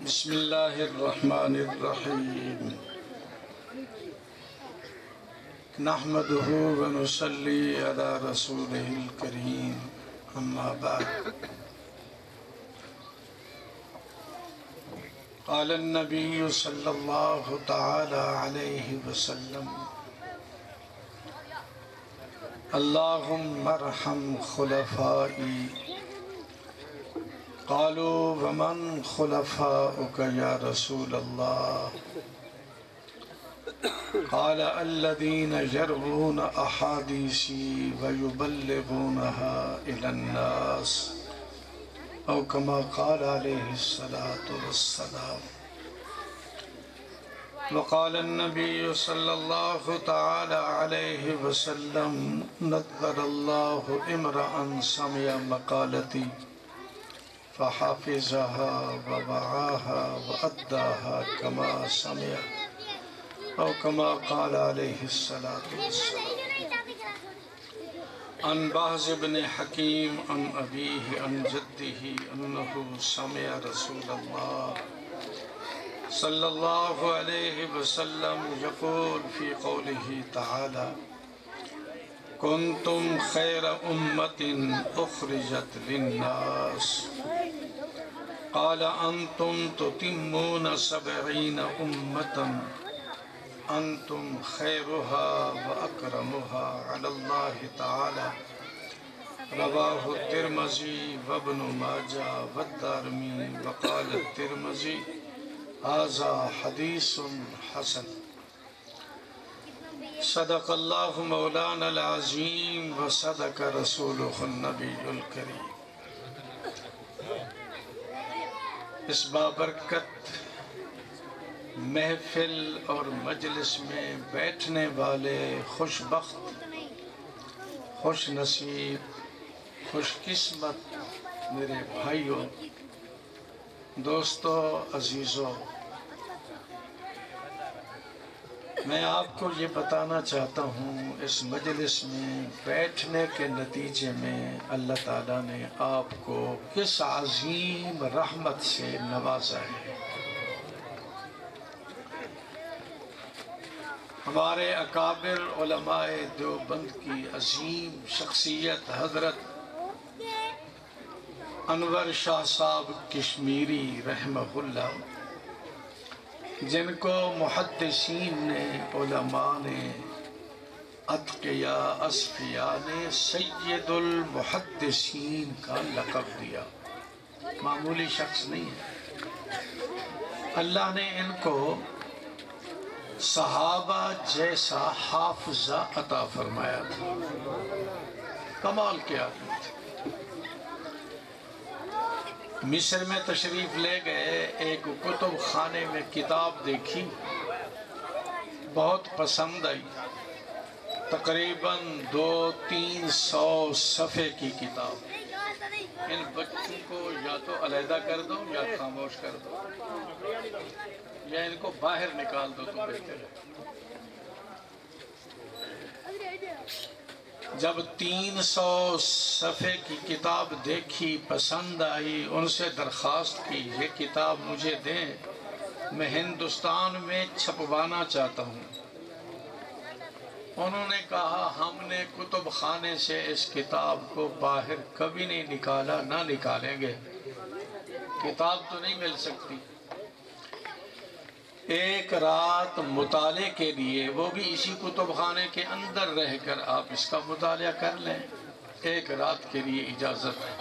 بسم اللہ الرحمن الرحیم نحمده ونصلی علی رسولہ الکریم اما بعد قال النبی صلی اللہ تعالی علیہ وسلم اللہم ارحم خلفائی قالوا ومن خلفاؤك يا رسول الله قال الذين يروون أحاديثي ويبلغونها إلى الناس أو كما قال عليه الصلاة والسلام وقال النبي صلى الله تعالى عليه وسلم نذر الله امرأ سمع مقالتي فحافظها ووعاها وأداها كما سمع أو كما قال عليه الصلاة والسلام عن بهز بن حكيم عن أبيه عن جده أنه سمع رسول الله صلى الله عليه وسلم يقول في قوله تعالى كنتم خير أمة أخرجت للناس قال أنتم تتمون 70 أمة أنتم خيرها وأكرمها على الله تعالى رواه الترمذي وابن ماجه والدارمي وقال الترمذي هذا حديث حسن صدق اللہ مولانا العظیم وصدق رسولہ النبی الکریم۔ اس بابرکت محفل اور مجلس میں بیٹھنے والے خوش بخت، خوش نصیب، خوش قسمت میرے بھائیوں، دوستوں، عزیزوں، میں آپ کو یہ بتانا چاہتا ہوں اس مجلس میں بیٹھنے کے نتیجے میں اللہ تعالیٰ نے آپ کو کس عظیم رحمت سے نوازا ہے۔ ہمارے اکابر علماء دیوبند کی عظیم شخصیت حضرت انور شاہ صاحب کشمیری رحمہ اللہ، جن کو محدثین نے، علماء نے، اتقیاء اصفیاء نے سید المحدثین کا لقب دیا، معمولی شخص نہیں ہے۔ اللہ نے ان کو صحابہ جیسا حافظہ عطا فرمایا تھا، کمال کیا تھا۔ مصر میں تشریف لے گئے، ایک کتب خانے میں کتاب دیکھی، بہت پسند آئی، تقریباً 200-300 صفحے کی کتاب۔ ان بچوں کو یا تو علیحدہ کر دو یا خاموش کر دو یا ان کو باہر نکال دو تو بہتر ہے۔ جب 300 صفحے کی کتاب دیکھی، پسند آئی، ان سے درخواست کی یہ کتاب مجھے دیں، میں ہندوستان میں چھپوانا چاہتا ہوں۔ انہوں نے کہا ہم نے کتب خانے سے اس کتاب کو باہر کبھی نہیں نکالا، نہ نکالیں گے، کتاب تو نہیں مل سکتی۔ ایک رات مطالعے کے لیے، وہ بھی اسی کتب خانے کے اندر رہ کر آپ اس کا مطالعہ کر لیں، ایک رات کے لیے اجازت ہے۔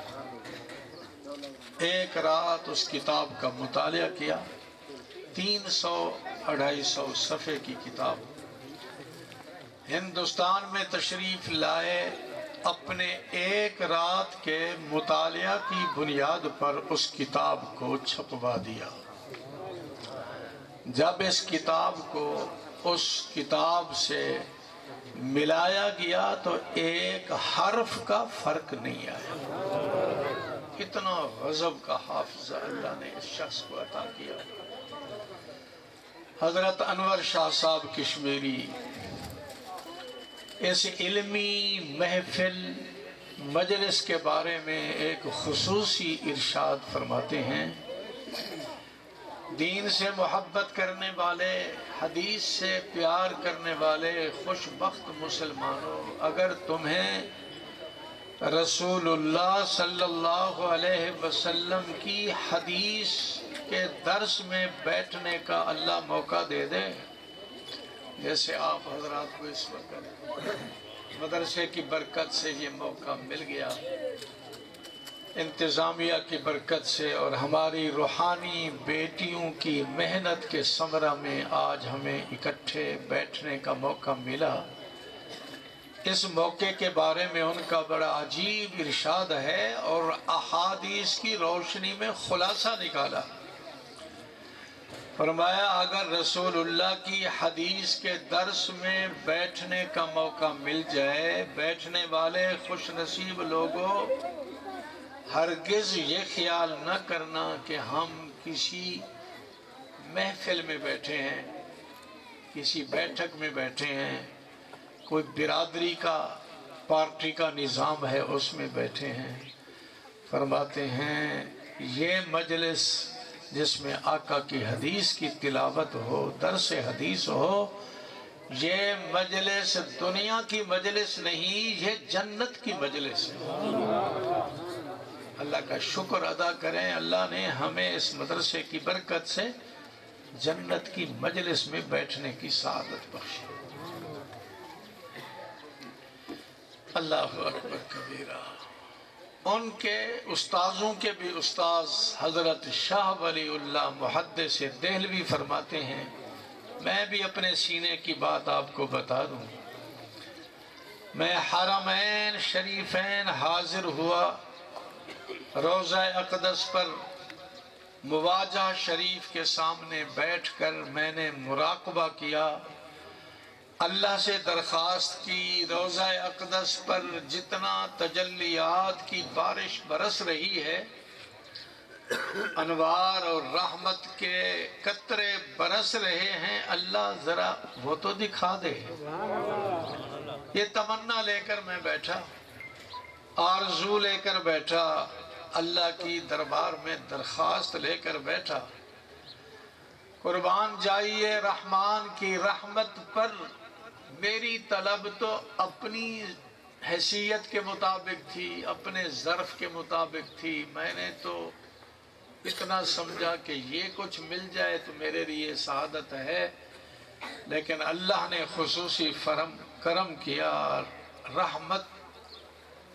ایک رات اس کتاب کا مطالعہ کیا، 300-250 صفحے کی کتاب۔ ہندوستان میں تشریف لائے، اپنے ایک رات کے مطالعہ کی بنیاد پر اس کتاب کو چھپوا دیا۔ جب اس کتاب کو اس کتاب سے ملایا گیا تو ایک حرف کا فرق نہیں آیا۔ کتنا غضب کا حافظہ اللہ نے اس شخص کو عطا کیا۔ حضرت انور شاہ صاحب کشمیری اس علمی محفل مجلس کے بارے میں ایک خصوصی ارشاد فرماتے ہیں دین سے محبت کرنے والے، حدیث سے پیار کرنے والے خوش بخت مسلمانوں، اگر تمہیں رسول اللہ صلی اللہ علیہ وسلم کی حدیث کے درس میں بیٹھنے کا اللہ موقع دے دے، جیسے آپ حضرات کو اس وقت مدرسے کی برکت سے یہ موقع مل گیا، انتظامیہ کی برکت سے اور ہماری روحانی بیٹیوں کی محنت کے ثمرہ میں آج ہمیں اکٹھے بیٹھنے کا موقع ملا۔ اس موقع کے بارے میں ان کا بڑا عجیب ارشاد ہے اور احادیث کی روشنی میں خلاصہ نکالا۔ فرمایا اگر رسول اللہ کی حدیث کے درس میں بیٹھنے کا موقع مل جائے، بیٹھنے والے خوش نصیب لوگوں، ہرگز یہ خیال نہ کرنا کہ ہم کسی محفل میں بیٹھے ہیں، کسی بیٹھک میں بیٹھے ہیں، کوئی برادری کا پارٹی کا نظام ہے اس میں بیٹھے ہیں۔ فرماتے ہیں یہ مجلس جس میں آقا کی حدیث کی تلاوت ہو، درس حدیث ہو، یہ مجلس دنیا کی مجلس نہیں، یہ جنت کی مجلس ہے۔ اللہ کا شکر ادا کریں، اللہ نے ہمیں اس مدرسے کی برکت سے جنت کی مجلس میں بیٹھنے کی سعادت بخشی۔ اللہ اکبر کبیرہ۔ ان کے استاذوں کے بھی استاذ حضرت شاہ ولی اللہ محدث دہلوی فرماتے ہیں، میں بھی اپنے سینے کی بات آپ کو بتا دوں، میں حرمین شریفین حاضر ہوا، روضہ اقدس پر مواجہ شریف کے سامنے بیٹھ کر میں نے مراقبہ کیا، اللہ سے درخواست کی روضہ اقدس پر جتنا تجلیات کی بارش برس رہی ہے، انوار اور رحمت کے قطرے برس رہے ہیں، اللہ ذرا وہ تو دکھا دے۔ یہ تمنا لے کر میں بیٹھا، آرزو لے کر بیٹھا، اللہ کی دربار میں درخواست لے کر بیٹھا۔ قربان جائیے رحمان کی رحمت پر، میری طلب تو اپنی حیثیت کے مطابق تھی، اپنے ظرف کے مطابق تھی، میں نے تو اتنا سمجھا کہ یہ کچھ مل جائے تو میرے لیے سعادت ہے، لیکن اللہ نے خصوصی کرم کیا، رحمت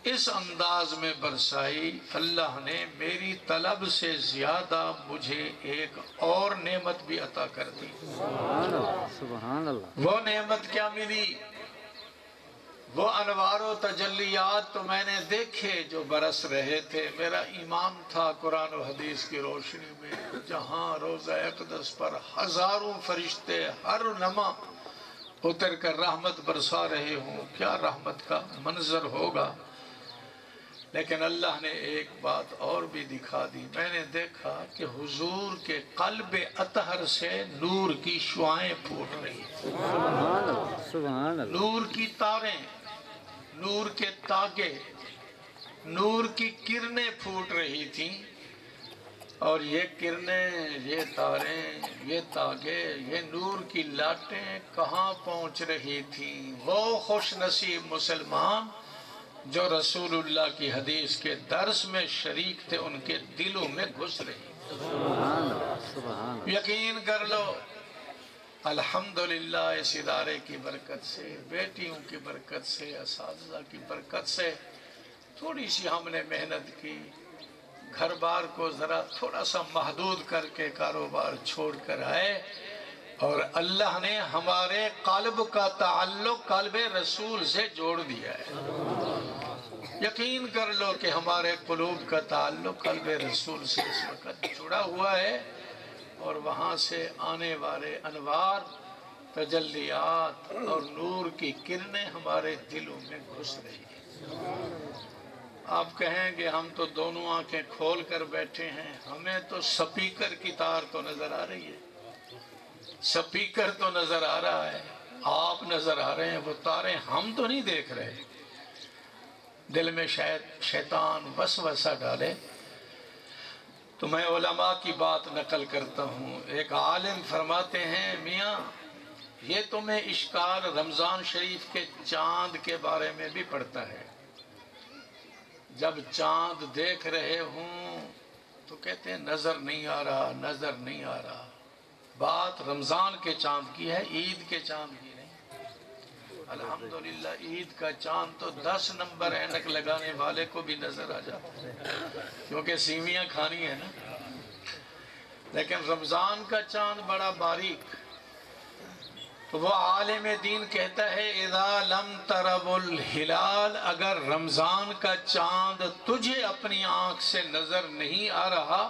اس انداز میں برسائی، اللہ نے میری طلب سے زیادہ مجھے ایک اور نعمت بھی عطا کر دی۔ سبحان اللہ۔ وہ نعمت کیا ملی؟ وہ انوار و تجلیات تو میں نے دیکھے جو برس رہے تھے، میرا ایمان تھا قرآن و حدیث کی روشنی میں، جہاں روضہ اقدس پر ہزاروں فرشتے ہر لمحہ اتر کر رحمت برسا رہے ہوں، کیا رحمت کا منظر ہوگا۔ لیکن اللہ نے ایک بات اور بھی دکھا دی، میں نے دیکھا کہ حضور کے قلب اطہر سے نور کی شعائیں پھوٹ رہی ہیں، سبحان اللہ، سبحان اللہ۔ نور کی تاریں، نور کے تاگے، نور کی کرنیں پھوٹ رہی تھیں، اور یہ کرنیں، یہ تاریں، یہ تاگے، یہ نور کی لاٹیں کہاں پہنچ رہی تھیں؟ وہ خوش نصیب مسلمان جو رسول اللہ کی حدیث کے درس میں شریک تھے، ان کے دلوں میں گھس رہی۔ سبحان اللہ، سبحان اللہ۔ یقین کر لو الحمدللہ اس ادارے کی برکت سے، بیٹیوں کی برکت سے، اساتذہ کی برکت سے تھوڑی سی ہم نے محنت کی، گھر بار کو ذرا تھوڑا سا محدود کر کے کاروبار چھوڑ کر آئے، اور اللہ نے ہمارے قلب کا تعلق قلب رسول سے جوڑ دیا ہے۔ یقین کر لو کہ ہمارے قلوب کا تعلق قلب رسول سے اس وقت جڑا ہوا ہے، اور وہاں سے آنے والے انوار، تجلیات اور نور کی کرنیں ہمارے دلوں میں گھس رہی ہیں۔ آپ کہیں کہ ہم تو دونوں آنکھیں کھول کر بیٹھے ہیں، ہمیں تو سپیکر کی تار تو نظر آ رہی ہے، سپیکر تو نظر آ رہا ہے، آپ نظر آ رہے ہیں، وہ تاریں ہم تو نہیں دیکھ رہے۔ دل میں شاید شیطان وسوسہ ڈالے، تو میں علماء کی بات نقل کرتا ہوں. ایک عالم فرماتے ہیں میاں یہ تمہیں اشکال رمضان شریف کے چاند کے بارے میں بھی پڑتا ہے. جب چاند دیکھ رہے ہوں تو کہتے ہیں نظر نہیں آ رہا، نظر نہیں آ رہا. بات رمضان کے چاند کی ہے، عید کے چاند کی نہیں. الحمدللہ عید کا چاند تو 10 نمبر اینک لگانے والے کو بھی نظر آ جاتا ہے کیونکہ سیویاں کھانی ہے نا. لیکن رمضان کا چاند بڑا باریک. تو وہ عالم دین کہتا ہے اذا لم ترب الہلال، اگر رمضان کا چاند تجھے اپنی آنکھ سے نظر نہیں آ رہا،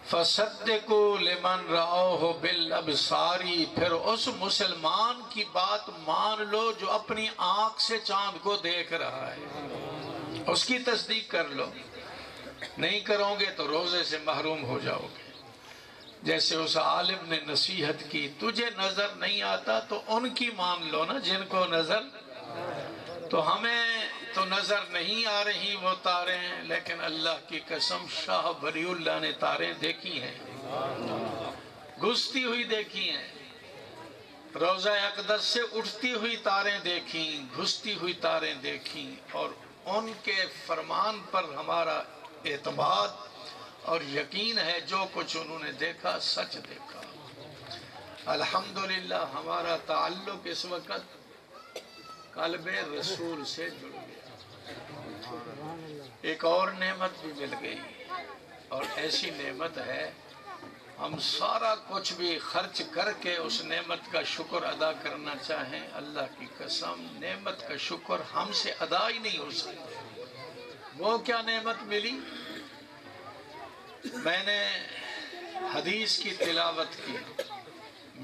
فَصَدِّقُوا لِمَنْ رَأَوْهُ بِالْأَبْصَارِ، پھر اس مسلمان کی بات مان لو جو اپنی آنکھ سے چاند کو دیکھ رہا ہے، اس کی تصدیق کر لو. نہیں کرو گے تو روزے سے محروم ہو جاؤ گے. جیسے اس عالم نے نصیحت کی تجھے نظر نہیں آتا تو ان کی مان لو نا جن کو نظر. تو ہمیں تو نظر نہیں آ رہی وہ تاریں، لیکن اللہ کی قسم شاہ ولی اللہ نے تاریں دیکھی ہیں، گھستی ہوئی دیکھی ہیں. روزہ اقدس سے اٹھتی ہوئی تاریں دیکھیں، گھستی ہوئی تاریں دیکھیں، اور ان کے فرمان پر ہمارا اعتماد اور یقین ہے. جو کچھ انہوں نے دیکھا سچ دیکھا. الحمدللہ ہمارا تعلق اس وقت قلب رسول سے جڑ گیا. ایک اور نعمت بھی مل گئی، اور ایسی نعمت ہے ہم سارا کچھ بھی خرچ کر کے اس نعمت کا شکر ادا کرنا چاہیں، اللہ کی قسم نعمت کا شکر ہم سے ادا ہی نہیں ہو سکتا. وہ کیا نعمت ملی؟ میں نے حدیث کی تلاوت کی،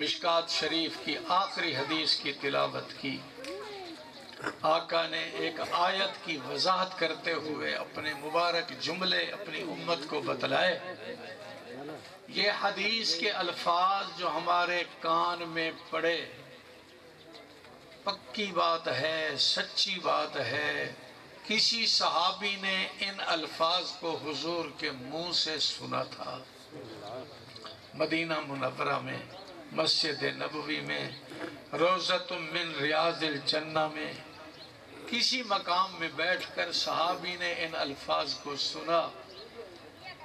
مشکات شریف کی آخری حدیث کی تلاوت کی. آقا نے ایک آیت کی وضاحت کرتے ہوئے اپنے مبارک جملے اپنی امت کو بتلائے. یہ حدیث کے الفاظ جو ہمارے کان میں پڑے، پکی بات ہے، سچی بات ہے. کسی صحابی نے ان الفاظ کو حضور کے منہ سے سنا تھا. مدینہ منورہ میں، مسجد نبوی میں، روضۃ من ریاض الجنہ میں، کسی مقام میں بیٹھ کر صحابی نے ان الفاظ کو سنا.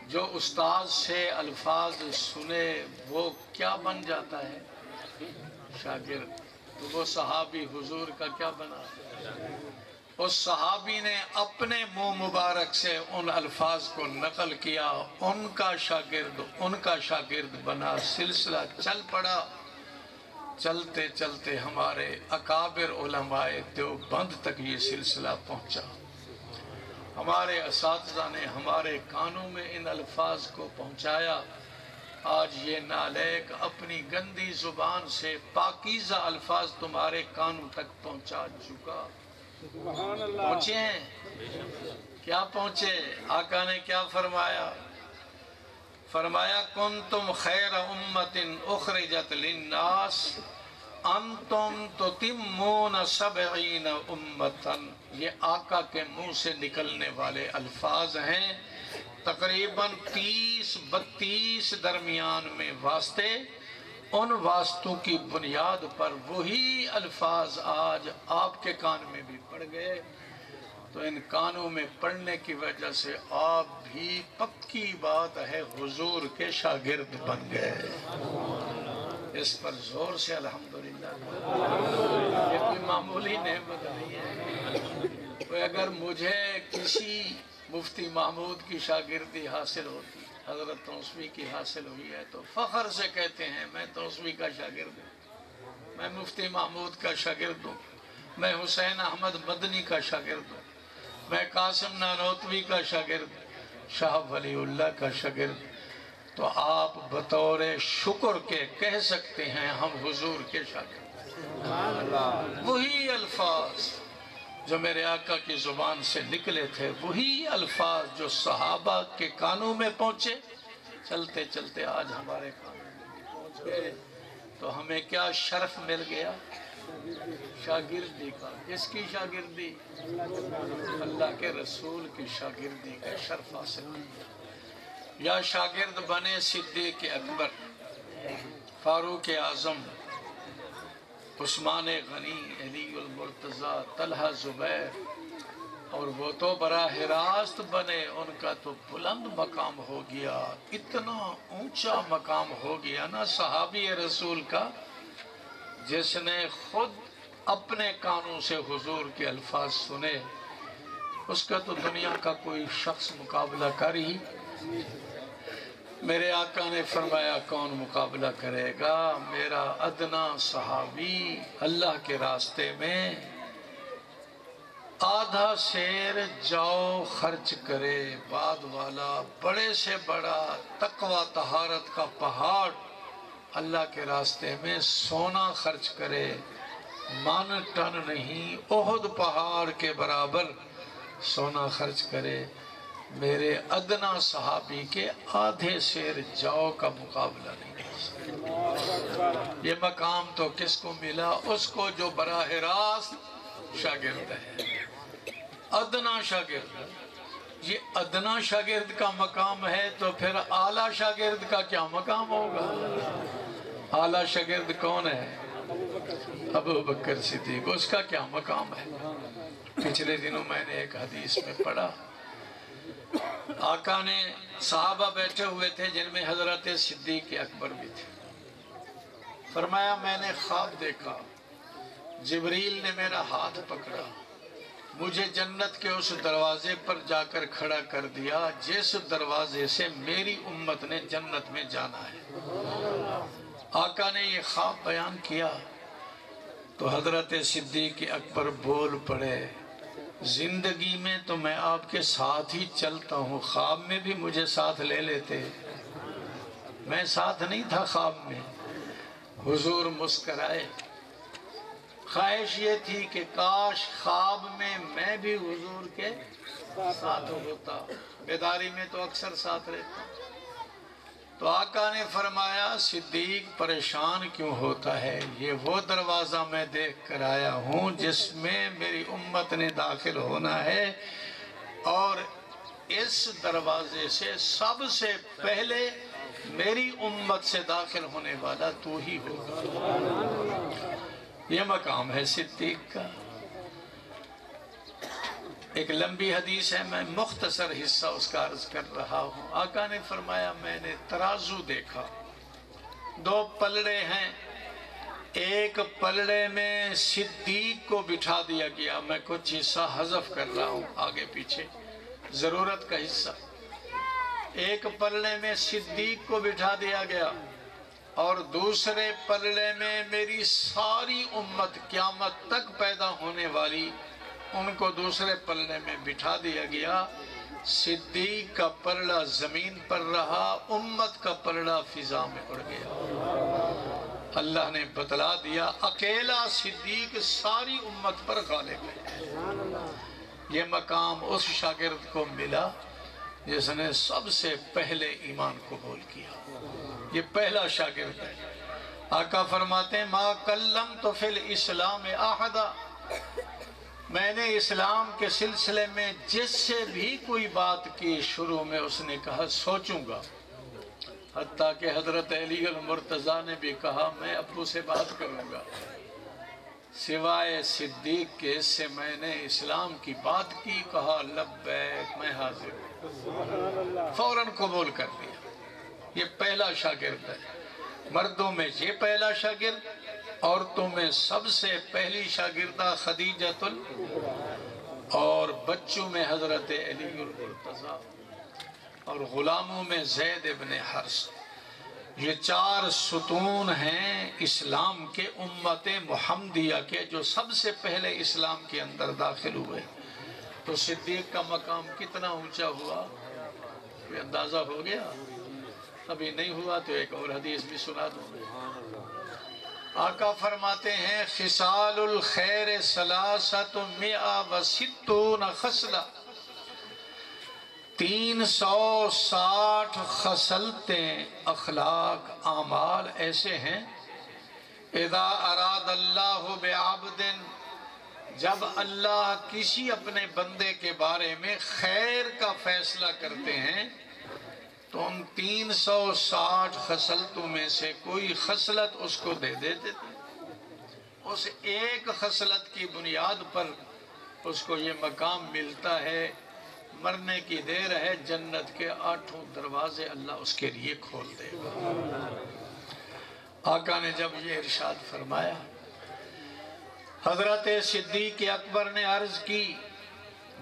جو استاد سے الفاظ سنے وہ کیا بن جاتا ہے؟ شاگرد. تو وہ صحابی حضور کا کیا بنا؟ اس صحابی نے اپنے منہ مبارک سے ان الفاظ کو نقل کیا، ان کا شاگرد بنا. سلسلہ چل پڑا. چلتے چلتے ہمارے اکابر علماء دیوبند تک یہ سلسلہ پہنچا. ہمارے اساتذہ نے ہمارے کانوں میں ان الفاظ کو پہنچایا. آج یہ نالائق اپنی گندی زبان سے پاکیزہ الفاظ تمہارے کانوں تک پہنچا چکا. پہنچے ہیں؟ کیا پہنچے؟ آقا نے کیا فرمایا؟ فرمایا کنتم خیر امت اخرجت للناس انتم تتمون 70 امتا. یہ آقا کے منہ سے نکلنے والے الفاظ ہیں. تقریباً 30-32 درمیان میں واسطے. ان واسطوں کی بنیاد پر وہی الفاظ آج آپ کے کان میں بھی پڑ گئے. تو ان کانوں میں پڑھنے کی وجہ سے آپ بھی پکی بات ہے حضور کے شاگرد بن گئے. اس پر زور سے الحمدللہ. یہ کوئی معمولی نعمت نہیں ہے. اگر مجھے کسی مفتی محمود کی شاگردی حاصل ہوتی، حضرت توسوی کی حاصل ہوئی ہے، تو فخر سے کہتے ہیں میں توسوی کا شاگرد ہوں، میں مفتی محمود کا شاگرد ہوں، میں حسین احمد مدنی کا شاگرد ہوں، میں قاسم نانوتوی کا شاگرد، شاہ ولی اللہ کا شاگرد. تو آپ بطور شکر کے کہہ سکتے ہیں ہم حضور کے شاگرد. وہی الفاظ جو میرے آقا کی زبان سے نکلے تھے، وہی الفاظ جو صحابہ کے کانوں میں پہنچے، چلتے چلتے آج ہمارے کانوں میں پہنچ گئے. تو ہمیں کیا شرف مل گیا؟ شاگردی کا. کس کی شاگردی؟ اللہ کے رسول کی شاگردی کا شرف حاصل کیا. یا شاگرد بنے صدیق اکبر، فاروق اعظم، عثمان غنی، علی المرتضی، طلحہ زبیر، اور وہ تو براہ راست بنے، ان کا تو بلند مقام ہو گیا، اتنا اونچا مقام ہو گیا نا صحابی رسول کا، جس نے خود اپنے کانوں سے حضور کے الفاظ سنے، اس کا تو دنیا کا کوئی شخص مقابلہ کر ہی۔ میرے آقا نے فرمایا کون مقابلہ کرے گا؟ میرا ادنا صحابی اللہ کے راستے میں آدھا سیر جو خرچ کرے، بعد والا بڑے سے بڑا تقوی طہارت کا پہاڑ اللہ کے راستے میں سونا خرچ کرے، من ٹن نہیں، احد پہاڑ کے برابر سونا خرچ کرے، میرے ادنا صحابی کے آدھے سیر جو کا مقابلہ نہیں کر سکتا۔ یہ مقام تو کس کو ملا؟ اس کو جو براہ راست شاگرد ہے، ادنا شاگرد۔ یہ ادنا شاگرد کا مقام ہے تو پھر اعلیٰ شاگرد کا کیا مقام ہوگا؟ اعلیٰ شاگرد کون ہے؟ ابو بکر صدیق، اس کا کیا مقام ہے؟ پچھلے دنوں میں نے ایک حدیث میں پڑھا، آقا نے صحابہ بیٹھے ہوئے تھے جن میں حضرت صدیق اکبر بھی تھے، فرمایا میں نے خواب دیکھا، جبریل نے میرا ہاتھ پکڑا، مجھے جنت کے اس دروازے پر جا کر کھڑا کر دیا جس دروازے سے میری امت نے جنت میں جانا ہے۔ آقا نے یہ خواب بیان کیا تو حضرت صدیق اکبر بول پڑے، زندگی میں تو میں آپ کے ساتھ ہی چلتا ہوں، خواب میں بھی مجھے ساتھ لے لیتے، میں ساتھ نہیں تھا خواب میں۔ حضور مسکرائے، خواہش یہ تھی کہ کاش خواب میں بھی حضور کے ساتھ ہوتا، بیداری میں تو اکثر ساتھ رہتا۔ تو آقا نے فرمایا صدیق پریشان کیوں ہوتا ہے، یہ وہ دروازہ میں دیکھ کر آیا ہوں جس میں میری امت نے داخل ہونا ہے، اور اس دروازے سے سب سے پہلے میری امت سے داخل ہونے والا تو ہی ہوگا۔ یہ مقام ہے صدیق کا۔ ایک لمبی حدیث ہے، میں مختصر حصہ اس کا عرض کر رہا ہوں۔ آقا نے فرمایا میں نے ترازو دیکھا، دو پلڑے ہیں، ایک پلڑے میں صدیق کو بٹھا دیا گیا، میں کچھ حصہ حذف کر رہا ہوں آگے پیچھے، ضرورت کا حصہ۔ ایک پلڑے میں صدیق کو بٹھا دیا گیا اور دوسرے پلڑے میں میری ساری امت قیامت تک پیدا ہونے والی، ان کو دوسرے پلڑے میں بٹھا دیا گیا۔ صدیق کا پلڑا زمین پر رہا، امت کا پلڑا فضا میں اڑ گیا۔ اللہ نے بتلا دیا اکیلا صدیق ساری امت پر غالب ہے۔ یہ مقام اس شاگرد کو ملا جس نے سب سے پہلے ایمان قبول کیا، یہ پہلا شاگرد ہے۔ آقا فرماتے ہیں ما کلمت فی الاسلام احدا، میں نے اسلام کے سلسلے میں جس سے بھی کوئی بات کی شروع میں اس نے کہا سوچوں گا، حتیٰ کہ حضرت علی المرتضیٰ نے بھی کہا میں ابو سے بات کروں گا، سوائے صدیق کے سے میں نے اسلام کی بات کی، کہا لبیک میں حاضر ہوں، فوراً قبول کر لیا۔ یہ پہلا شاگرد ہے، مردوں میں یہ پہلا شاگرد، عورتوں میں سب سے پہلی شاگردہ خدیجہ اور بچوں میں حضرت علی المرتضیٰ اور غلاموں میں زید ابن حارثہ۔ یہ چار ستون ہیں اسلام کے، امت محمدیہ کے، جو سب سے پہلے اسلام کے اندر داخل ہوئے۔ تو صدیق کا مقام کتنا اونچا ہوا، کوئی اندازہ ہو گیا؟ ابھی نہیں ہوا تو ایک اور حدیث بھی سنا دوں۔ آقا فرماتے ہیں خصال الخیر ثلاثۃ مئہ وستون خصلہ، 360 خصلتیں، اخلاق، اعمال ایسے ہیں، اذا اراد اللہ بعبد، جب اللہ کسی اپنے بندے کے بارے میں خیر کا فیصلہ کرتے ہیں، تو ان 360 خصلتوں میں سے کوئی خصلت اس کو دے دیتے تھے، اس ایک خصلت کی بنیاد پر اس کو یہ مقام ملتا ہے، مرنے کی دیر ہے، جنت کے 8 دروازے اللہ اس کے لیے کھول دے گا۔ آقا نے جب یہ ارشاد فرمایا، حضرت صدیق اکبر نے عرض کی،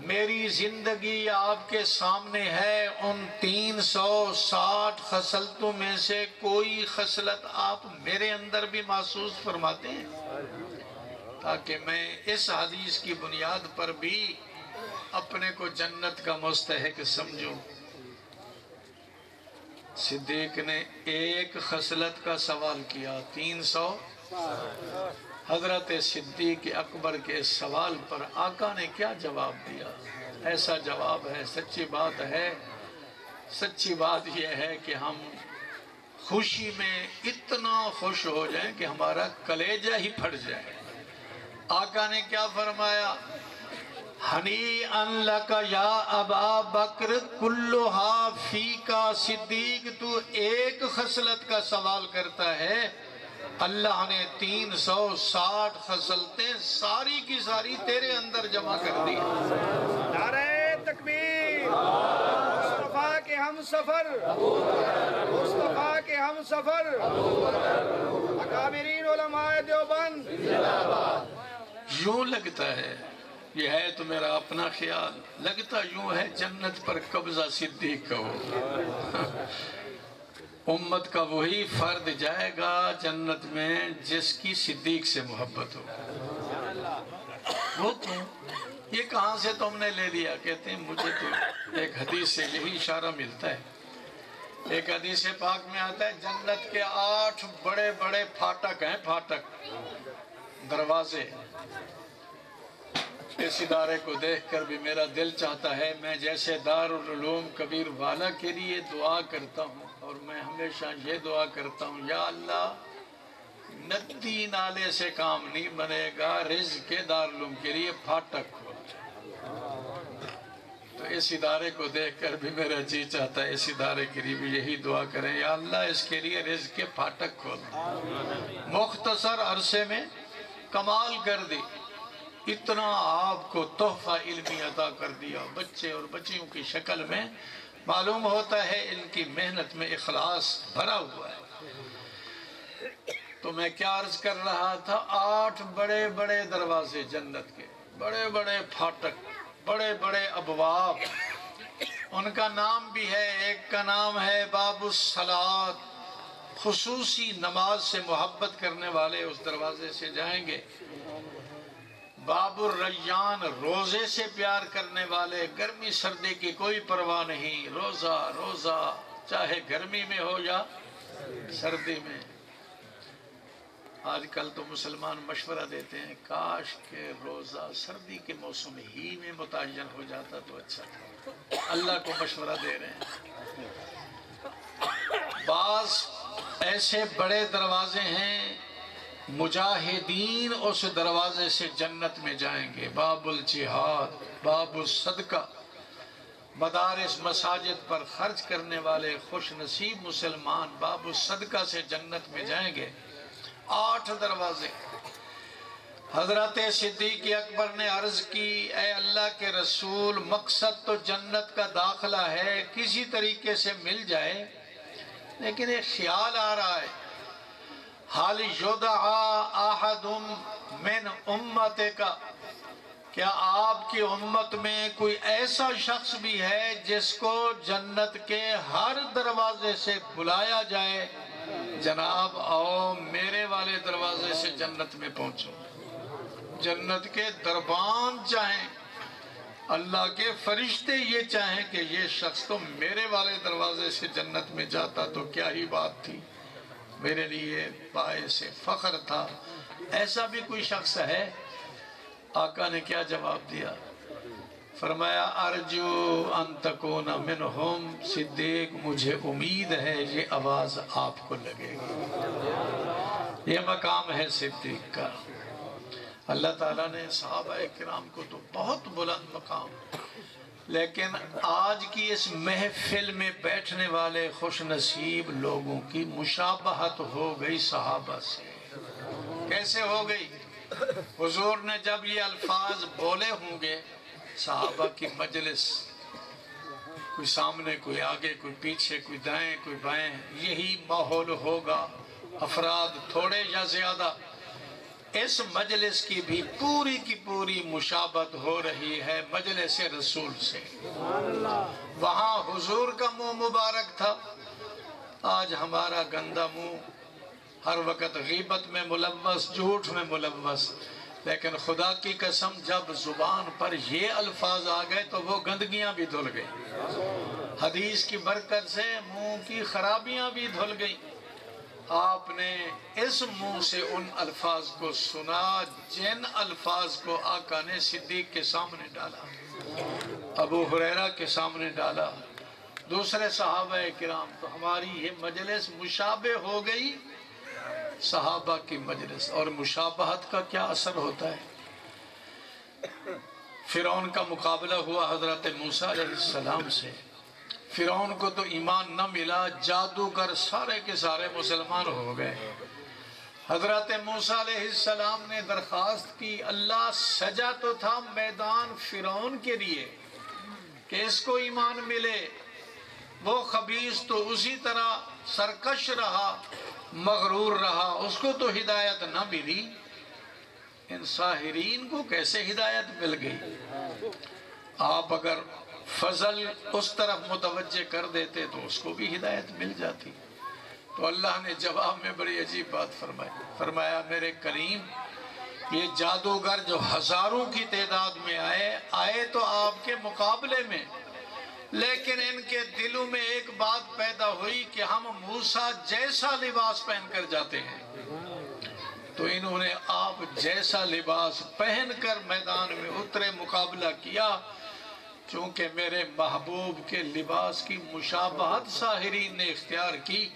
میری زندگی آپ کے سامنے ہے، ان 360 خصلتوں میں سے کوئی خصلت آپ میرے اندر بھی محسوس فرماتے ہیں، تاکہ میں اس حدیث کی بنیاد پر بھی اپنے کو جنت کا مستحق سمجھوں۔ صدیق نے ایک خصلت کا سوال کیا، 300۔ حضرت صدیق اکبر کے سوال پر آقا نے کیا جواب دیا؟ ایسا جواب ہے، سچی بات ہے، سچی بات یہ ہے کہ ہم خوشی میں اتنا خوش ہو جائیں کہ ہمارا کلیجہ ہی پھٹ جائے۔ آقا نے کیا فرمایا؟ ہنیئن لکا یا ابا بکر کلھا فیکا، صدیق تو ایک خصلت کا سوال کرتا ہے، اللہ نے 360 خصلتیں ساری کی ساری تیرے اندر جمع کر دی۔ نعرہ تکبیر، مصطفیٰ کے ہم سفر، مصطفیٰ کے ہم سفر، اکابرین علماء دیوبند۔ یوں لگتا ہے، یہ ہے تو میرا اپنا خیال، لگتا یوں ہے جنت پر قبضہ صدیق کا ہو، امت کا وہی فرد جائے گا جنت میں جس کی صدیق سے محبت ہو۔ وہ کیوں؟ یہ کہاں سے تم نے لے لیا؟ کہتے ہیں مجھے تو ایک حدیث سے یہی اشارہ ملتا ہے۔ ایک حدیث پاک میں آتا ہے جنت کے 8 بڑے بڑے پھاٹک ہیں، پھاٹک، دروازے۔ اس ادارے کو دیکھ کر بھی میرا دل چاہتا ہے میں جیسے دارالعلوم کبیر والا کے لیے دعا کرتا ہوں، اور میں ہمیشہ یہ دعا کرتا ہوں، یا اللہ ندی نالے سے کام نہیں بنے گا، رزق کے دارالعلوم کے لیے پھاٹک کھول جائے۔ تو اس ادارے کو دیکھ کر بھی میرا جی چاہتا ہے اس ادارے کے لیے بھی یہی دعا کریں، یا اللہ اس کے لیے رزق کے پھاٹک کھول دیں۔ مختصر عرصے میں کمال کر دی، اتنا آپ کو تحفہ علمی عطا کر دیا، بچے اور بچیوں کی شکل میں، معلوم ہوتا ہے ان کی محنت میں اخلاص بھرا ہوا ہے۔ تو میں کیا عرض کر رہا تھا، 8 بڑے بڑے دروازے جنت کے، بڑے بڑے پھاٹک، بڑے بڑے ابواب، ان کا نام بھی ہے۔ ایک کا نام ہے باب الصلاۃ، خصوصی نماز سے محبت کرنے والے اس دروازے سے جائیں گے۔ باب الریان، روزے سے پیار کرنے والے، گرمی سردی کی کوئی پرواہ نہیں، روزہ روزہ چاہے گرمی میں ہو یا سردی میں۔ آج کل تو مسلمان مشورہ دیتے ہیں کاش کہ روزہ سردی کے موسم ہی میں متعین ہو جاتا تو اچھا تھا، اللہ کو مشورہ دے رہے ہیں۔ بعض ایسے بڑے دروازے ہیں، مجاہدین اس دروازے سے جنت میں جائیں گے۔ باب الجہاد، باب الصدقہ، مدارس مساجد پر خرچ کرنے والے خوش نصیب مسلمان باب الصدقہ سے جنت میں جائیں گے۔ 8 دروازے۔ حضرت صدیق اکبر نے عرض کی، اے اللہ کے رسول، مقصد تو جنت کا داخلہ ہے، کسی طریقے سے مل جائے، لیکن ایک خیال آ رہا ہے، حال یدعا احد من امتک، کیا آپ کی امت میں کوئی ایسا شخص بھی ہے جس کو جنت کے ہر دروازے سے بلایا جائے، جناب آؤ میرے والے دروازے سے جنت میں پہنچو۔ جنت کے دربان چاہیں، اللہ کے فرشتے یہ چاہیں کہ یہ شخص تو میرے والے دروازے سے جنت میں جاتا تو کیا ہی بات تھی، میرے لیے باعث فخر تھا۔ ایسا بھی کوئی شخص ہے؟ آقا نے کیا جواب دیا؟ فرمایا ارجو ان تکون منہم، صدیق مجھے امید ہے یہ آواز آپ کو لگے گی۔ یہ مقام ہے صدیق کا۔ اللہ تعالیٰ نے صحابہ کرام کو تو بہت بلند مقام لیکن آج کی اس محفل میں بیٹھنے والے خوش نصیب لوگوں کی مشابہت ہو گئی صحابہ سے۔ کیسے ہو گئی؟ حضور نے جب یہ الفاظ بولے ہوں گے، صحابہ کی مجلس، کوئی سامنے کوئی آگے کوئی پیچھے کوئی دائیں کوئی بائیں، یہی ماحول ہوگا، افراد تھوڑے یا زیادہ، اس مجلس کی بھی پوری کی پوری مشابہت ہو رہی ہے مجلس رسول سے۔ وہاں حضور کا منہ مبارک تھا، آج ہمارا گندا منہ ہر وقت غیبت میں ملوث، جھوٹ میں ملوث، لیکن خدا کی قسم جب زبان پر یہ الفاظ آ گئے تو وہ گندگیاں بھی دھل گئی، حدیث کی برکت سے منہ کی خرابیاں بھی دھل گئی۔ آپ نے اس منہ سے ان الفاظ کو سنا جن الفاظ کو آقا نے صدیق کے سامنے ڈالا، ابو ہریرہ کے سامنے ڈالا، دوسرے صحابہ کرام، تو ہماری یہ مجلس مشابہ ہو گئی صحابہ کی مجلس۔ اور مشابہت کا کیا اثر ہوتا ہے؟ فرعون کا مقابلہ ہوا حضرت موسیٰ علیہ السلام سے، فرعون کو تو ایمان نہ ملا، جادوگر سارے کے سارے مسلمان ہو گئے۔ حضرت موسیٰ علیہ السلام نے درخواست کی، اللہ سجا تو تھا میدان فرعون کے لیے کہ اس کو ایمان ملے، وہ خبیث تو اسی طرح سرکش رہا، مغرور رہا، اس کو تو ہدایت نہ ملی، ان ساحرین کو کیسے ہدایت مل گئی؟ آپ اگر فضل اس طرف متوجہ کر دیتے تو اس کو بھی ہدایت مل جاتی۔ تو اللہ نے جواب میں بڑی عجیب بات فرمایا، میرے کریم، یہ جادوگر جو ہزاروں کی تعداد میں آئے تو آپ کے مقابلے میں، لیکن ان کے دلوں میں ایک بات پیدا ہوئی کہ ہم موسیٰ جیسا لباس پہن کر جاتے ہیں، تو انہوں نے آپ جیسا لباس پہن کر میدان میں اترے، مقابلہ کیا۔ چونکہ میرے محبوب کے لباس کی مشابہت ساحرین نے اختیار کی،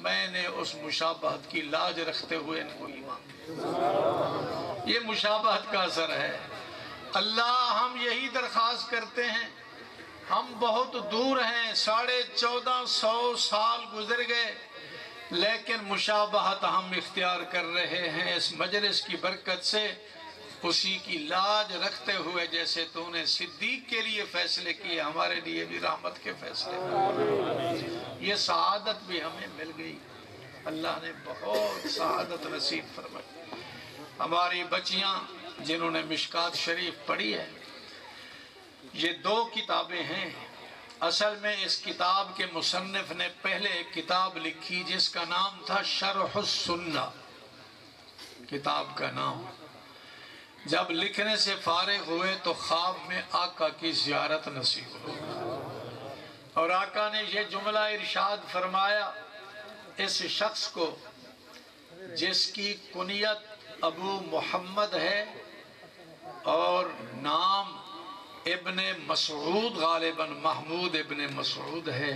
میں نے اس مشابہت کی لاج رکھتے ہوئے ان کو ایمان دیا۔ یہ مشابہت کا اثر ہے۔ اللہ ہم یہی درخواست کرتے ہیں، ہم بہت دور ہیں، 1450 سال گزر گئے، لیکن مشابہت ہم اختیار کر رہے ہیں اس مجلس کی برکت سے، اسی کی لاج رکھتے ہوئے جیسے تو نے صدیق کے لیے فیصلے کیے، ہمارے لیے بھی رحمت کے فیصلے۔ یہ سعادت بھی ہمیں مل گئی، اللہ نے بہت سعادت نصیب فرمائی۔ ہماری بچیاں جنہوں نے مشکات شریف پڑھی ہے، یہ 2 کتابیں ہیں۔ اصل میں اس کتاب کے مصنف نے پہلے ایک کتاب لکھی جس کا نام تھا شرح السنہ، کتاب کا نام۔ جب لکھنے سے فارغ ہوئے تو خواب میں آقا کی زیارت نصیب ہوئی، اور آقا نے یہ جملہ ارشاد فرمایا، اس شخص کو جس کی کنیت ابو محمد ہے اور نام ابن مسعود، غالباً محمود ابن مسعود ہے،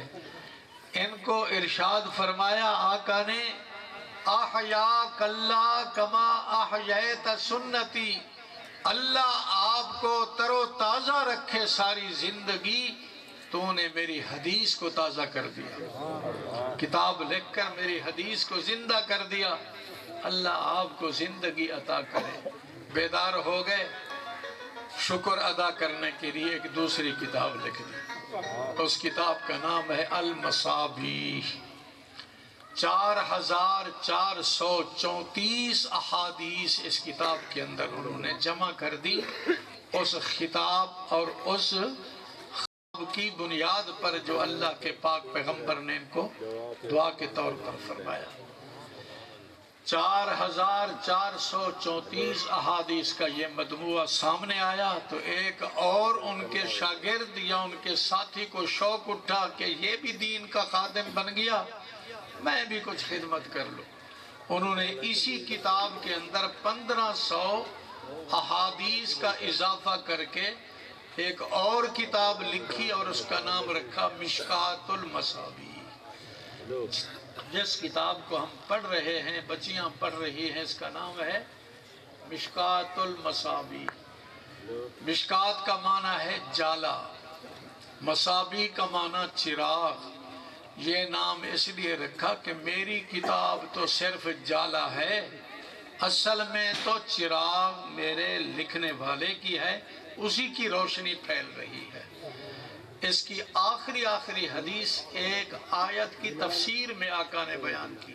ان کو ارشاد فرمایا آقا نے، احیاک اللہ کما احییت سنتی، اللہ آپ کو تر و تازہ رکھے ساری زندگی، تو نے میری حدیث کو تازہ کر دیا، کتاب لکھ کر میری حدیث کو زندہ کر دیا، اللہ آپ کو زندگی عطا کرے۔ بیدار ہو گئے، شکر ادا کرنے کے لیے ایک دوسری کتاب لکھ دی، اس کتاب کا نام ہے المصابیح۔ 4434 احادیث اس کتاب کے اندر انہوں نے جمع کر دی، اس خطاب اور اس خواب کی بنیاد پر جو اللہ کے پاک پیغمبر نے ان کو دعا کے طور پر فرمایا۔ 4434 احادیث کا یہ مجموعہ سامنے آیا تو ایک اور ان کے شاگرد یا ان کے ساتھی کو شوق اٹھا کہ یہ بھی دین کا خادم بن گیا، میں بھی کچھ خدمت کر لوں۔ انہوں نے اسی کتاب کے اندر 1500 احادیث کا اضافہ کر کے ایک اور کتاب لکھی اور اس کا نام رکھا مشکات المصابیح۔ جس کتاب کو ہم پڑھ رہے ہیں، بچیاں پڑھ رہی ہیں، اس کا نام ہے مشکات المصابیح۔ مشکات کا معنی ہے جالا، مصابی کا معنی چراغ، یہ نام اس لیے رکھا کہ میری کتاب تو صرف جالا ہے، اصل میں تو چراغ میرے لکھنے والے کی ہے، اسی کی روشنی پھیل رہی ہے۔ اس کی آخری حدیث ایک آیت کی تفسیر میں آقا نے بیان کی۔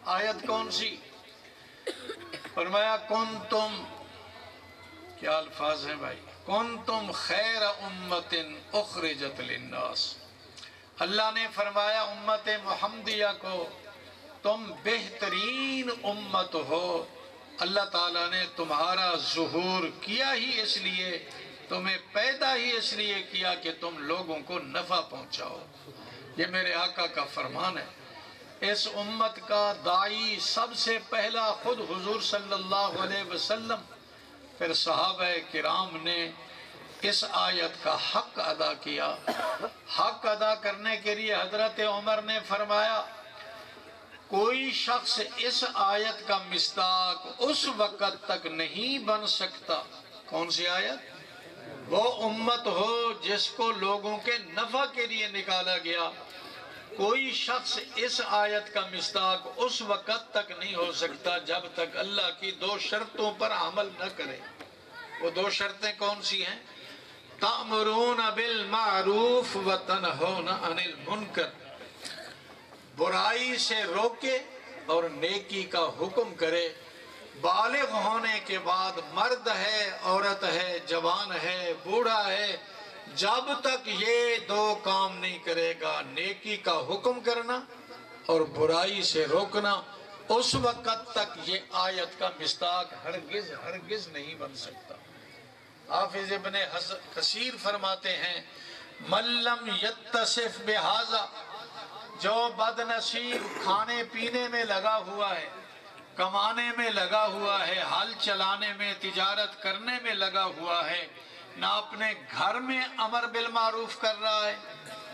آیت کون سی؟ فرمایا کنتم، کیا الفاظ ہیں بھائی، کنتم خیر امت اخرجت للناس، اللہ نے فرمایا امت محمدیہ کو تم بہترین امت ہو، اللہ تعالیٰ نے تمہارا ظہور کیا ہی اس لیے، تمہیں پیدا ہی اس لیے کیا کہ تم لوگوں کو نفع پہنچاؤ۔ یہ میرے آقا کا فرمان ہے۔ اس امت کا داعی سب سے پہلا خود حضور صلی اللہ علیہ وسلم، پھر صحابہ کرام نے اس آیت کا حق ادا کیا۔ حق ادا کرنے کے لیے حضرت عمر نے فرمایا کوئی شخص اس آیت کا مصداق اس وقت تک نہیں بن سکتا، کون سی آیت؟ وہ امت ہو جس کو لوگوں کے نفع کے لیے نکالا گیا، کوئی شخص اس آیت کا مصداق اس وقت تک نہیں ہو سکتا جب تک اللہ کی دو شرطوں پر عمل نہ کرے۔ وہ دو شرطیں کون سی ہیں؟ تأمرون بالمعروف وتنہون عن المنکر، برائی سے روکے اور نیکی کا حکم کرے، بالغ ہونے کے بعد مرد ہے، عورت ہے، جوان ہے، بوڑھا ہے، جب تک یہ دو کام نہیں کرے گا، نیکی کا حکم کرنا اور برائی سے روکنا، اس وقت تک یہ آیت کا مصداق ہرگز نہیں بن سکتا۔ حافظ ابن کثیر فرماتے ہیں من لم یتصف بہذا، جو بد نصیب کھانے پینے میں لگا ہوا ہے، کمانے میں لگا ہوا ہے، حل چلانے میں، تجارت کرنے میں لگا ہوا ہے، نہ اپنے گھر میں امر بالمعروف کر رہا ہے،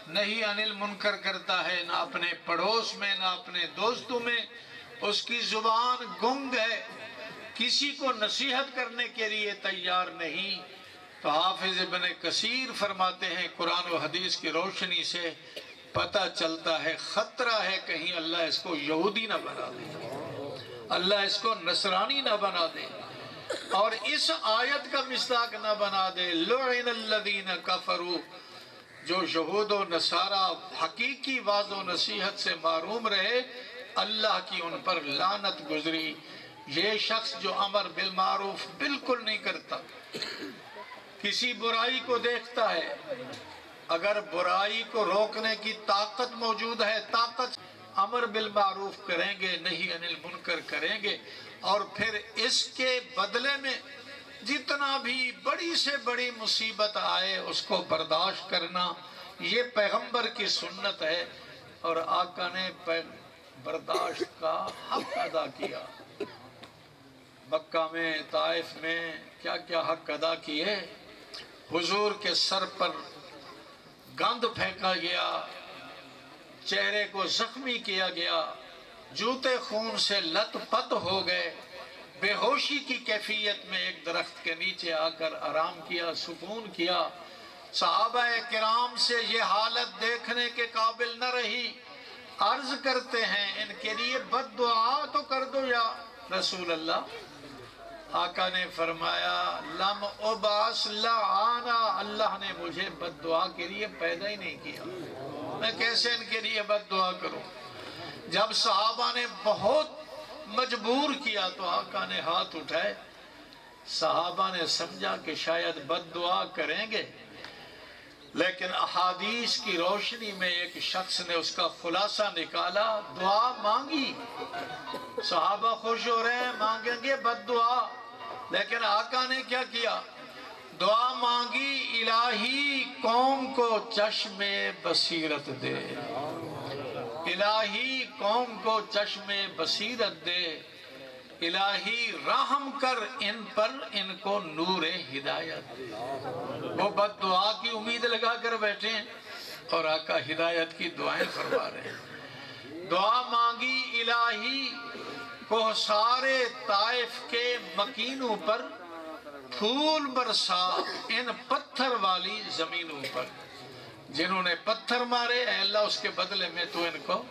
نہیں عن المنکر کرتا ہے، نہ اپنے پڑوس میں، نہ اپنے دوستوں میں، اس کی زبان گنگ ہے، کسی کو نصیحت کرنے کے لیے تیار نہیں، تو حافظ ابن کثیر فرماتے ہیں قرآن و حدیث کی روشنی سے پتہ چلتا ہے خطرہ ہے کہیں اللہ اس کو یہودی نہ بنا دے، اللہ اس کو نصرانی نہ بنا دے، اور اس آیت کا مصداق نہ بنا دے۔ لعن الذین کفروا، جو یہود و نصارہ حقیقی واعظ و نصیحت سے محروم رہے، اللہ کی ان پر لعنت گزری۔ یہ شخص جو امر بالمعروف بالکل نہیں کرتا، کسی برائی کو دیکھتا ہے، اگر برائی کو روکنے کی طاقت موجود ہے، طاقت امر بالمعروف کریں گے، نہیں عن المنکر کریں گے، اور پھر اس کے بدلے میں جتنا بھی بڑی سے بڑی مصیبت آئے اس کو برداشت کرنا، یہ پیغمبر کی سنت ہے، اور آقا نے برداشت کا حق ادا کیا۔ مکہ میں، طائف میں کیا کیا حق ادا کیے۔ حضور کے سر پر گند پھینکا گیا، چہرے کو زخمی کیا گیا، جوتے خون سے لت پت ہو گئے، بے ہوشی کی کیفیت میں ایک درخت کے نیچے آ کر آرام کیا، سکون کیا۔ صحابہ کرام سے یہ حالت دیکھنے کے قابل نہ رہی، عرض کرتے ہیں ان کے لیے بد دعا تو کر دو یا رسول اللہ۔ آقا نے فرمایا لم ابعث لعانا، اللہ نے مجھے بد دعا کے لیے پیدا ہی نہیں کیا، میں کیسے ان کے لیے بد دعا کروں۔ جب صحابہ نے بہت مجبور کیا تو آقا نے ہاتھ اٹھائے، صحابہ نے سمجھا کہ شاید بد دعا کریں گے، لیکن احادیث کی روشنی میں ایک شخص نے اس کا خلاصہ نکالا، دعا مانگی۔ صحابہ خوش ہو رہے ہیں، مانگیں گے بد دعا، لیکن آقا نے کیا کیا؟ دعا مانگی، الہی قوم کو چشم بصیرت دے، الہی قوم کو چشم بصیرت دے، الہی رحم کر ان پر، ان کو نور ہدایت دے۔ وہ بد دعا کی امید لگا کر بیٹھے ہیں اور آقا ہدایت کی دعائیں فرما رہے ہیں۔ دعا مانگی، الہی کوہسارے طائف کے مکینوں پر پھول برسا، ان پتھر والی زمینوں پر۔ جنہوں نے پتھر مارے، اے اللہ اس کے بدلے میں تو ان کو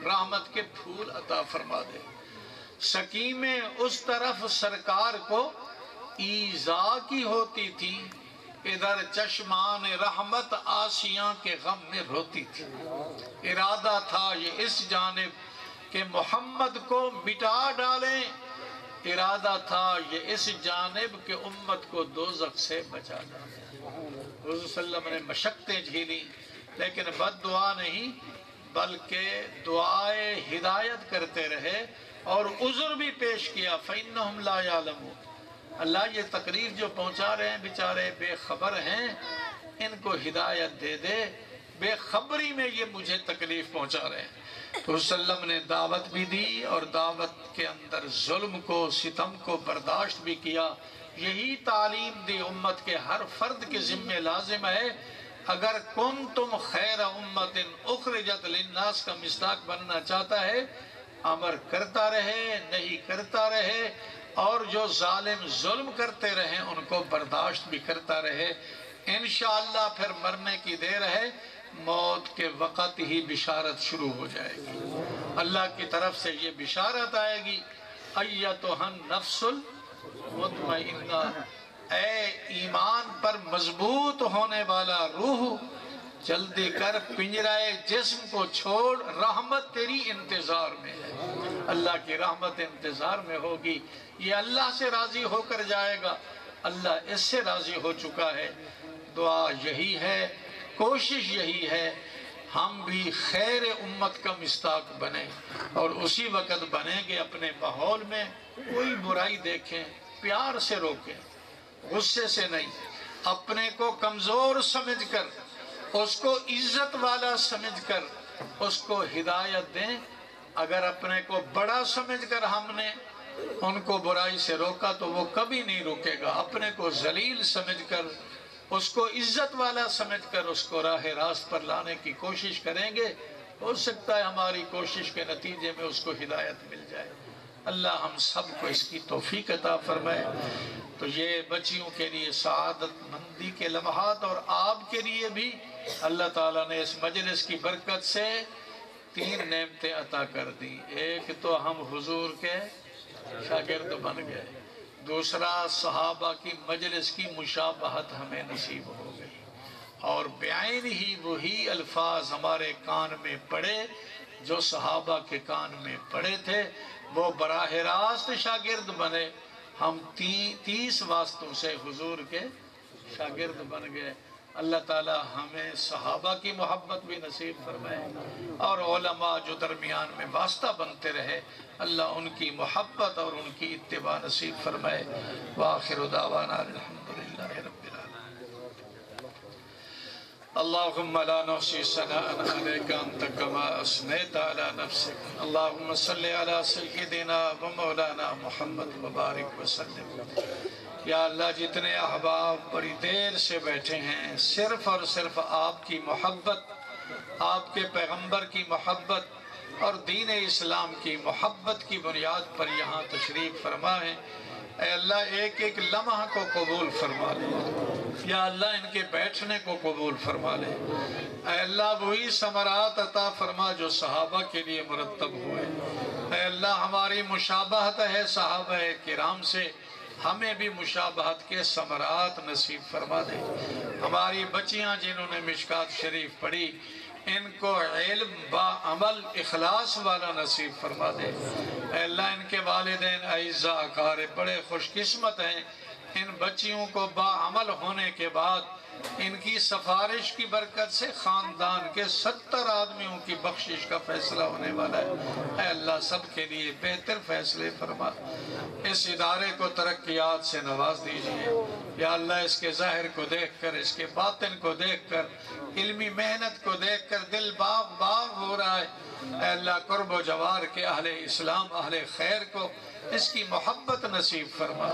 رحمت کے پھول عطا فرما دے۔ سکیمیں اس طرف سرکار کو ایذا کی ہوتی تھی، ادھر چشمان رحمت آسیاں کے غم میں روتی تھی۔ ارادہ تھا یہ اس جانب کہ محمد کو مٹا ڈالیں، ارادہ تھا یہ اس جانب کہ امت کو دوزخ سے بچا ڈالیں۔ حضور صلی اللہ علیہ وسلم نے مشقتیں جھیلی، لیکن بد دعا نہیں بلکہ دعائے ہدایت کرتے رہے اور عذر بھی پیش کیا۔ فَإِنَّهُمْ لَا يَعْلَمُونَ۔ اللہ یہ تقریر جو پہنچا رہے ہیں بیچارے بے خبر ہیں، ان کو ہدایت دے دے، بے خبری میں یہ مجھے تکلیف پہنچا رہے ہیں۔ تو صلی اللہ علیہ وسلم نے دعوت بھی دی اور دعوت کے اندر ظلم کو ستم کو برداشت بھی کیا۔ یہی تعلیم دی امت کے ہر فرد کے ذمہ لازم ہے۔ اگر کنتم خیر امت اخرجت للناس کا مصداق بننا چاہتا ہے، امر کرتا رہے، نہیں کرتا رہے، اور جو ظالم ظلم کرتے رہیں ان کو برداشت بھی کرتا رہے۔ انشاءاللہ پھر مرنے کی دیر ہے، موت کے وقت ہی بشارت شروع ہو جائے گی۔ اللہ کی طرف سے یہ بشارت آئے گی، ایتھا النفس المطمئنہ، اے ایمان پر مضبوط ہونے والا روح، جلدی کر پنجرائے جسم کو چھوڑ، رحمت تیری انتظار میں ہے۔ اللہ کی رحمت انتظار میں ہوگی، یہ اللہ سے راضی ہو کر جائے گا، اللہ اس سے راضی ہو چکا ہے۔ دعا یہی ہے، کوشش یہی ہے، ہم بھی خیر امت کا مصداق بنیں، اور اسی وقت بنیں گے اپنے ماحول میں کوئی برائی دیکھیں پیار سے روکیں، غصے سے نہیں، اپنے کو کمزور سمجھ کر، اس کو عزت والا سمجھ کر اس کو ہدایت دیں۔ اگر اپنے کو بڑا سمجھ کر ہم نے ان کو برائی سے روکا تو وہ کبھی نہیں روکے گا۔ اپنے کو ذلیل سمجھ کر، اس کو عزت والا سمجھ کر اس کو راہ راست پر لانے کی کوشش کریں گے، ہو سکتا ہے ہماری کوشش کے نتیجے میں اس کو ہدایت مل جائے۔ اللہ ہم سب کو اس کی توفیق عطا فرمائے۔ تو یہ بچیوں کے لیے سعادت مندی کے لمحات، اور آپ کے لیے بھی اللہ تعالیٰ نے اس مجلس کی برکت سے 3 نعمتیں عطا کر دی۔ ایک تو ہم حضور کے شاگرد بن گئے، دوسرا صحابہ کی مجلس کی مشابہت ہمیں نصیب ہو گئی، اور بعین ہی وہی الفاظ ہمارے کان میں پڑے جو صحابہ کے کان میں پڑے تھے، وہ براہ راست شاگرد بنے۔ ہم 30 واسطوں سے حضور کے شاگرد بن گئے۔ اللہ تعالی ہمیں صحابہ کی محبت بھی نصیب فرمائے، اور علماء جو درمیان میں واسطہ بنتے رہے، اللہ ان کی محبت اور ان کی اتباع نصیب فرمائے۔ وآخر دعوانا الحمدللہ رب العالمین۔ اللہم لا نحصی ثناء علیک انت کما اثنیت علی نفسک، اللہم صلی علی سیدنا و مولانا محمد مبارک وسلم۔ یا اللہ جتنے احباب بڑی دیر سے بیٹھے ہیں، صرف اور صرف آپ کی محبت، آپ کے پیغمبر کی محبت اور دین اسلام کی محبت کی بنیاد پر یہاں تشریف فرما ہے، اے اللہ ایک ایک لمحہ کو قبول فرما لے۔ یا اللہ ان کے بیٹھنے کو قبول فرما لے۔ اے اللہ وہی ثمرات عطا فرما جو صحابہ کے لیے مرتب ہوئے۔ اے اللہ ہماری مشابہت ہے صحابہ کرام سے، ہمیں بھی مشابہت کے ثمرات نصیب فرما دے۔ ہماری بچیاں جنہوں نے مشکات شریف پڑھی، ان کو علم با عمل اخلاص والا نصیب فرما دے۔ اے اللہ ان کے والدین اعزاء اقارب بڑے خوش قسمت ہیں، ان بچیوں کو با عمل ہونے کے بعد ان کی سفارش کی برکت سے خاندان کے 70 آدمیوں کی بخشش کا فیصلہ ہونے والا ہے۔ اے اللہ سب کے لیے بہتر فیصلے فرما، اس ادارے کو ترقیات سے نواز دیجئے۔ یا اللہ اس کے ظاہر کو دیکھ کر، اس کے باطن کو دیکھ کر، علمی محنت کو دیکھ کر دل باغ باغ ہو رہا ہے۔ اے اللہ قرب و جوار کے اہل اسلام اہل خیر کو اس کی محبت نصیب فرما۔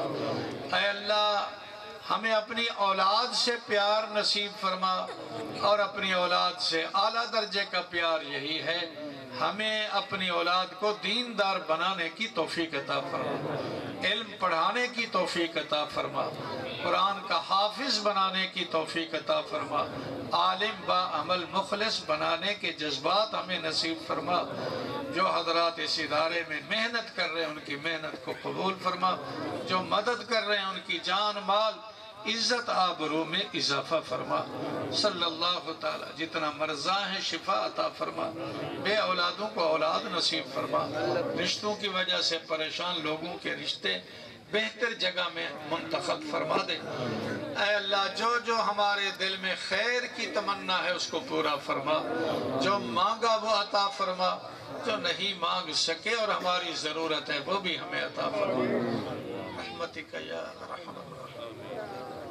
اے اللہ ہمیں اپنی اولاد سے پیار نصیب فرما، اور اپنی اولاد سے اعلیٰ درجے کا پیار یہی ہے، ہمیں اپنی اولاد کو دیندار بنانے کی توفیق عطا فرما، علم پڑھانے کی توفیق عطا فرما، قرآن کا حافظ بنانے کی توفیق عطا فرما، عالم با عمل مخلص بنانے کے جذبات ہمیں نصیب فرما۔ جو حضرات اس ادارے میں محنت کر رہے ہیں ان کی محنت کو قبول فرما، جو مدد کر رہے ہیں ان کی جان مال عزت آبرو میں اضافہ فرما۔ صلی اللہ تعالی، جتنا مرضى ہیں شفا عطا فرما، بے اولادوں کو اولاد نصیب فرما، رشتوں کی وجہ سے پریشان لوگوں کے رشتے بہتر جگہ میں منتخب فرما دے۔ اے اللہ، جو جو ہمارے دل میں خیر کی تمنا ہے اس کو پورا فرما، جو مانگا وہ عطا فرما، جو نہیں مانگ سکے اور ہماری ضرورت ہے وہ بھی ہمیں عطا فرما، رحمتک یا ارحم الراحمین۔